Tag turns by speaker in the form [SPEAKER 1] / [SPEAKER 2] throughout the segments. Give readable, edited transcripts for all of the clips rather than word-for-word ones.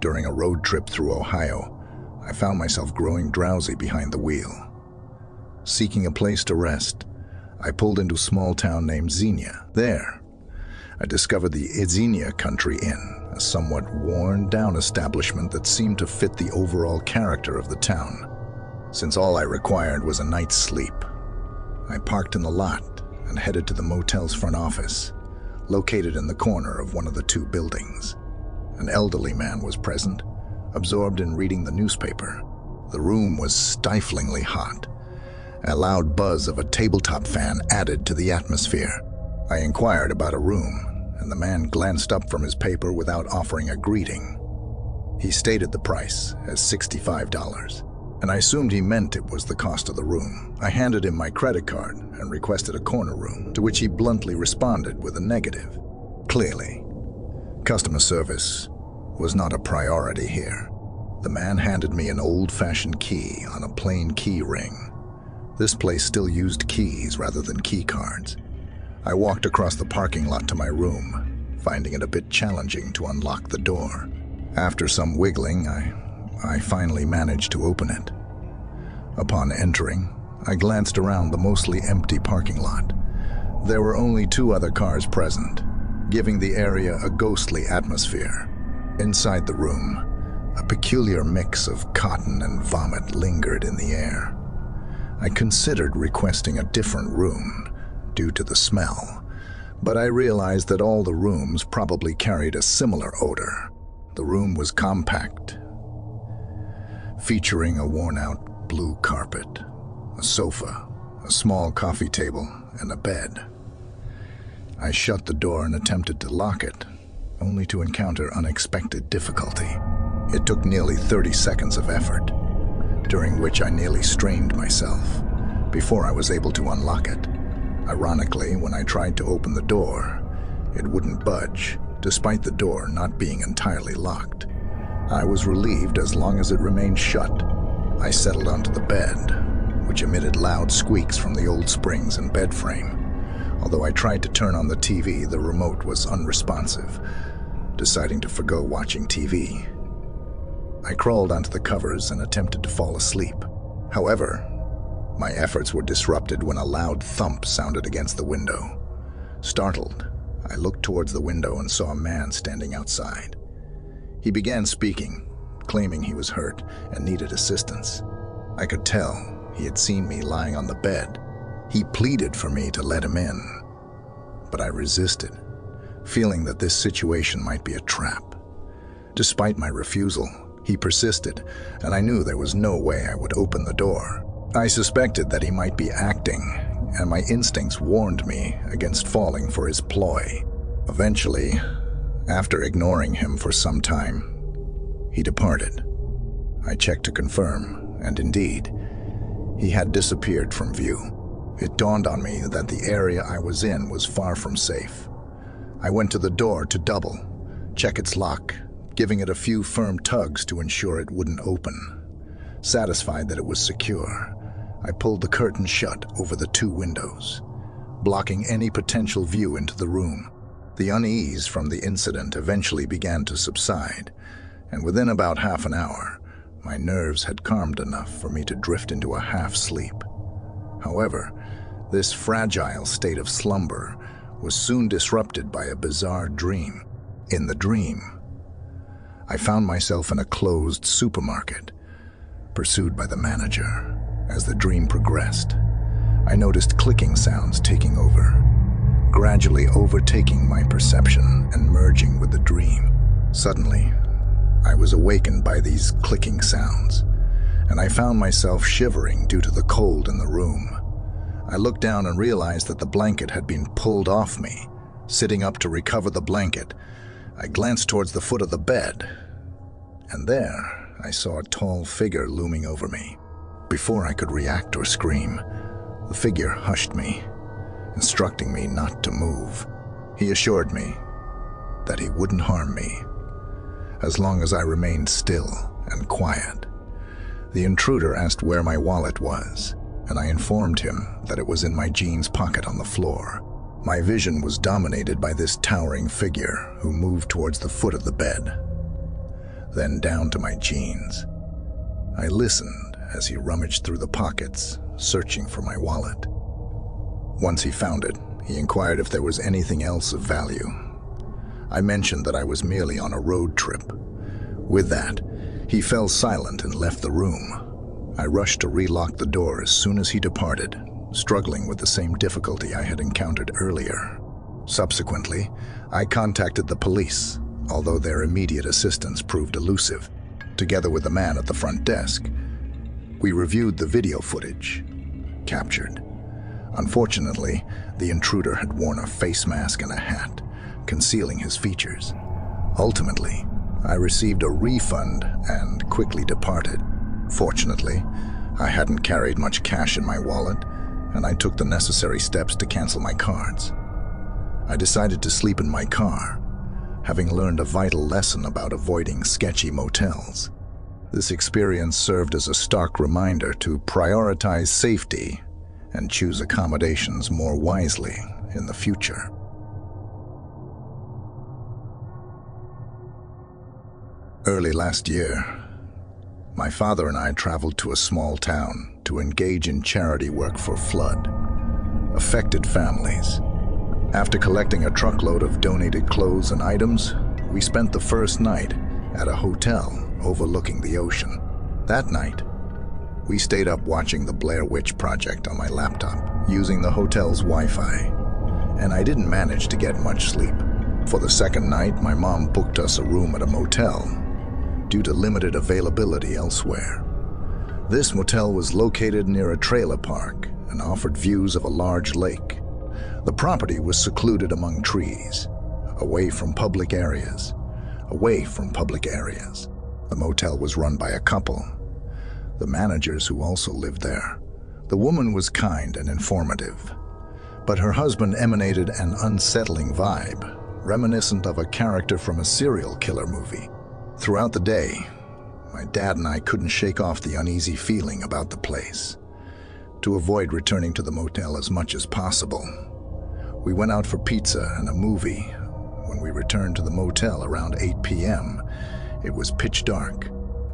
[SPEAKER 1] during a road trip through Ohio, I found myself growing drowsy behind the wheel. Seeking a place to rest, I pulled into a small town named Xenia. There, I discovered the Xenia Country Inn, a somewhat worn-down establishment that seemed to fit the overall character of the town, since all I required was a night's sleep. I parked in the lot and headed to the motel's front office, located in the corner of one of the two buildings. An elderly man was present, absorbed in reading the newspaper. The room was stiflingly hot. A loud buzz of a tabletop fan added to the atmosphere. I inquired about a room, and the man glanced up from his paper without offering a greeting. He stated the price as $65, and I assumed he meant it was the cost of the room. I handed him my credit card and requested a corner room, to which he bluntly responded with a negative. Clearly, customer service was not a priority here. The man handed me an old-fashioned key on a plain key ring. This place still used keys rather than key cards. I walked across the parking lot to my room, finding it a bit challenging to unlock the door. After some wiggling, I finally managed to open it. Upon entering, I glanced around the mostly empty parking lot. There were only 2 other cars present, giving the area a ghostly atmosphere. Inside the room, a peculiar mix of cotton and vomit lingered in the air. I considered requesting a different room due to the smell, but I realized that all the rooms probably carried a similar odor. The room was compact, featuring a worn-out blue carpet, a sofa, a small coffee table, and a bed. I shut the door and attempted to lock it, only to encounter unexpected difficulty. It took nearly 30 seconds of effort, during which I nearly strained myself before I was able to unlock it. Ironically, when I tried to open the door, it wouldn't budge, despite the door not being entirely locked. I was relieved as long as it remained shut. I settled onto the bed, which emitted loud squeaks from the old springs and bed frame. Although I tried to turn on the TV, the remote was unresponsive, deciding to forgo watching TV. I crawled onto the covers and attempted to fall asleep. However, my efforts were disrupted when a loud thump sounded against the window. Startled, I looked towards the window and saw a man standing outside. He began speaking, claiming he was hurt and needed assistance. I could tell he had seen me lying on the bed. He pleaded for me to let him in, but I resisted, feeling that this situation might be a trap. Despite my refusal, he persisted, and I knew there was no way I would open the door. I suspected that he might be acting, and my instincts warned me against falling for his ploy. Eventually, after ignoring him for some time, he departed. I checked to confirm, and indeed, he had disappeared from view. It dawned on me that the area I was in was far from safe. I went to the door to double, check its lock, giving it a few firm tugs to ensure it wouldn't open. Satisfied that it was secure, I pulled the curtain shut over the 2 windows, blocking any potential view into the room. The unease from the incident eventually began to subside, and within about half an hour, my nerves had calmed enough for me to drift into a half-sleep. However, this fragile state of slumber was soon disrupted by a bizarre dream. In the dream, I found myself in a closed supermarket, pursued by the manager. As the dream progressed, I noticed clicking sounds taking over, gradually overtaking my perception and merging with the dream. Suddenly, I was awakened by these clicking sounds, and I found myself shivering due to the cold in the room. I looked down and realized that the blanket had been pulled off me. Sitting up to recover the blanket, I glanced towards the foot of the bed, and there I saw a tall figure looming over me. Before I could react or scream, the figure hushed me, instructing me not to move. He assured me that he wouldn't harm me, as long as I remained still and quiet. The intruder asked where my wallet was, and I informed him that it was in my jeans pocket on the floor. My vision was dominated by this towering figure who moved towards the foot of the bed. then down to my jeans. I listened as he rummaged through the pockets, searching for my wallet. Once he found it, he inquired if there was anything else of value. I mentioned that I was merely on a road trip. With that, he fell silent and left the room. I rushed to relock the door as soon as he departed, struggling with the same difficulty I had encountered earlier. Subsequently, I contacted the police, although their immediate assistance proved elusive. Together with the man at the front desk, we reviewed the video footage captured. Unfortunately, the intruder had worn a face mask and a hat, concealing his features. Ultimately, I received a refund and quickly departed. Fortunately, I hadn't carried much cash in my wallet, and I took the necessary steps to cancel my cards. I decided to sleep in my car, having learned a vital lesson about avoiding sketchy motels. This experience served as a stark reminder to prioritize safety and choose accommodations more wisely in the future. Early last year, my father and I traveled to a small town to engage in charity work for flood-affected families. After collecting a truckload of donated clothes and items, we spent the first night at a hotel overlooking the ocean. That night, we stayed up watching the Blair Witch Project on my laptop, using the hotel's Wi-Fi, and I didn't manage to get much sleep. For the second night, my mom booked us a room at a motel due to limited availability elsewhere. This motel was located near a trailer park and offered views of a large lake. The property was secluded among trees, away from public areas. The motel was run by a couple, the managers who also lived there. The woman was kind and informative, but her husband emanated an unsettling vibe, reminiscent of a character from a serial killer movie. Throughout the day, my dad and I couldn't shake off the uneasy feeling about the place. To avoid returning to the motel as much as possible, we went out for pizza and a movie. When we returned to the motel around 8 p.m., it was pitch dark.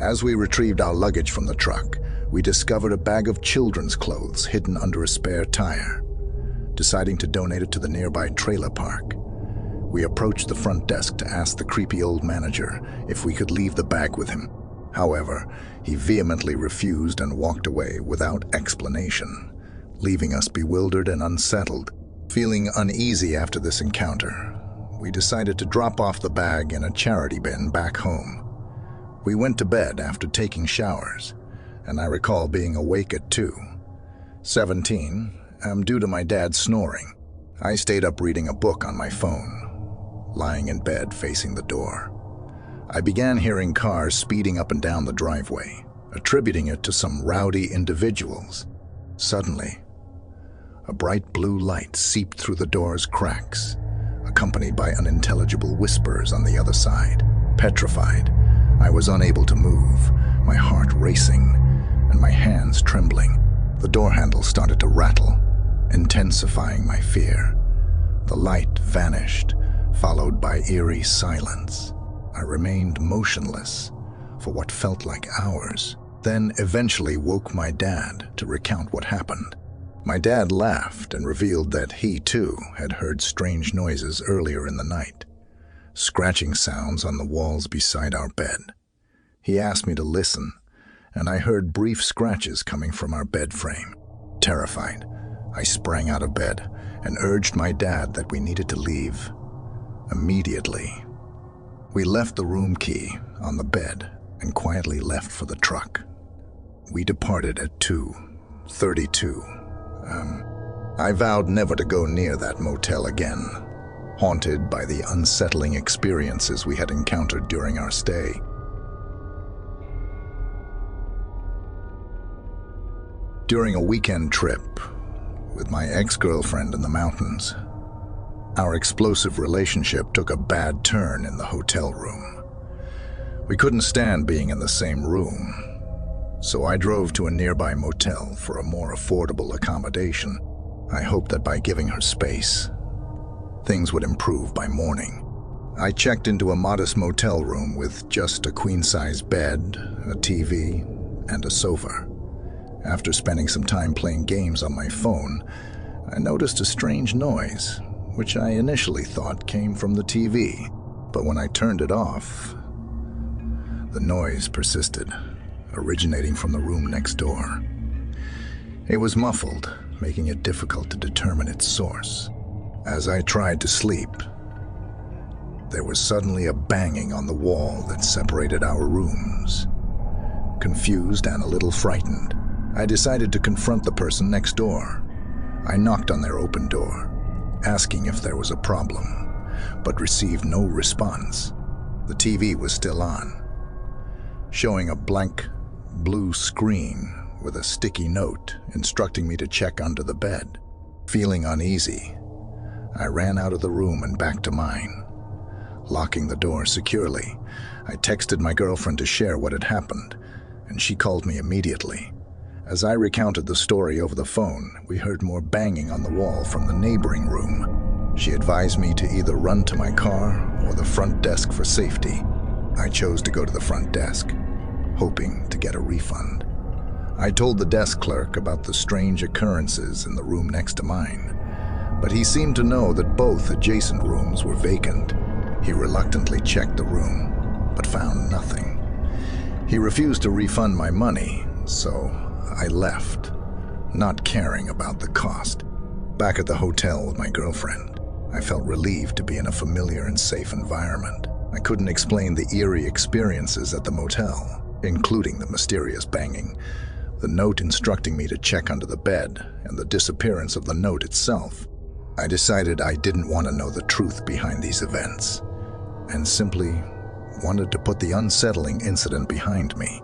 [SPEAKER 1] As we retrieved our luggage from the truck, we discovered a bag of children's clothes hidden under a spare tire. Deciding to donate it to the nearby trailer park, we approached the front desk to ask the creepy old manager if we could leave the bag with him. However, he vehemently refused and walked away without explanation, leaving us bewildered and unsettled. Feeling uneasy after this encounter, we decided to drop off the bag in a charity bin back home. We went to bed after taking showers, and I recall being awake at 2:17 due to my dad snoring. I stayed up reading a book on my phone, lying in bed facing the door. I began hearing cars speeding up and down the driveway, attributing it to some rowdy individuals. Suddenly, a bright blue light seeped through the door's cracks, accompanied by unintelligible whispers on the other side. Petrified, I was unable to move, my heart racing and my hands trembling. The door handle started to rattle, intensifying my fear. The light vanished, followed by eerie silence. I remained motionless for what felt like hours, then eventually woke my dad to recount what happened. My dad laughed and revealed that he, too, had heard strange noises earlier in the night, scratching sounds on the walls beside our bed. He asked me to listen, and I heard brief scratches coming from our bed frame. Terrified, I sprang out of bed and urged my dad that we needed to leave immediately. We left the room key on the bed and quietly left for the truck. We departed at 2:32. I vowed never to go near that motel again, haunted by the unsettling experiences we had encountered during our stay. During a weekend trip with my ex-girlfriend in the mountains, our explosive relationship took a bad turn in the hotel room. We couldn't stand being in the same room, so I drove to a nearby motel for a more affordable accommodation. I hoped that by giving her space, things would improve by morning. I checked into a modest motel room with just a queen-size bed, a TV, and a sofa. After spending some time playing games on my phone, I noticed a strange noise, which I initially thought came from the TV. But when I turned it off, the noise persisted, originating from the room next door. It was muffled, making it difficult to determine its source. As I tried to sleep, there was suddenly a banging on the wall that separated our rooms. Confused and a little frightened, I decided to confront the person next door. I knocked on their open door, asking if there was a problem, but received no response. The TV was still on, showing a blank blue screen with a sticky note instructing me to check under the bed. Feeling uneasy, I ran out of the room and back to mine. Locking the door securely, I texted my girlfriend to share what had happened, and she called me immediately. As I recounted the story over the phone, we heard more banging on the wall from the neighboring room. She advised me to either run to my car or the front desk for safety. I chose to go to the front desk, hoping to get a refund. I told the desk clerk about the strange occurrences in the room next to mine, but he seemed to know that both adjacent rooms were vacant. He reluctantly checked the room, but found nothing. He refused to refund my money, so I left, not caring about the cost. Back at the hotel with my girlfriend, I felt relieved to be in a familiar and safe environment. I couldn't explain the eerie experiences at the motel, including the mysterious banging, the note instructing me to check under the bed, and the disappearance of the note itself. I decided I didn't want to know the truth behind these events, and simply wanted to put the unsettling incident behind me.